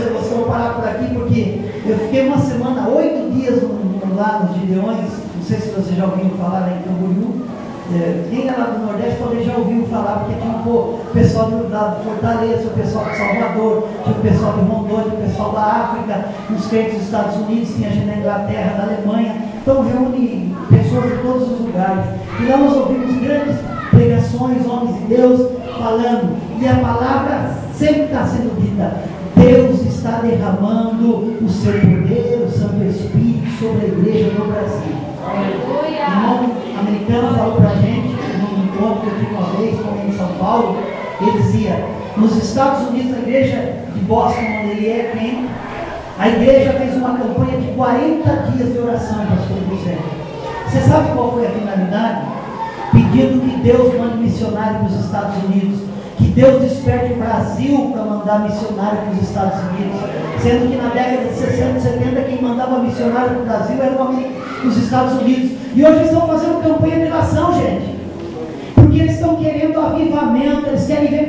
vocês vão parar por aqui, porque eu fiquei uma semana, 8 dias lá nos Gideões. Não sei se vocês já ouviram falar lá em Camboriú. Quem é lá do Nordeste talvez já ouviu falar, porque tinha o pessoal do Fortaleza, o pessoal de Salvador, tinha o pessoal de Rondônia, o pessoal da África, uns crentes dos Estados Unidos, tinha gente da Inglaterra, da Alemanha. Então reúne pessoas de todos os lugares. E lá nós ouvimos grandes pregações, homens de Deus falando, e a palavra sempre está sendo dita: Deus está derramando o seu poder, o Santo Espírito sobre a igreja no Brasil. Um irmão americano falou para a gente, num encontro que eu tive uma vez com ele em São Paulo, ele dizia: nos Estados Unidos, na igreja de Boston, onde ele é crente, a igreja fez uma campanha de 40 dias de oração, pastor José. Você sabe qual foi a finalidade? Pedindo que Deus mande missionário para os Estados Unidos, que Deus desperte o Brasil para mandar missionário para os Estados Unidos, sendo que na década de 60 e 70 quem mandava missionário para o Brasil eram os Estados Unidos. E hoje eles estão fazendo campanha de oração, gente, porque eles estão querendo avivamento, eles querem ver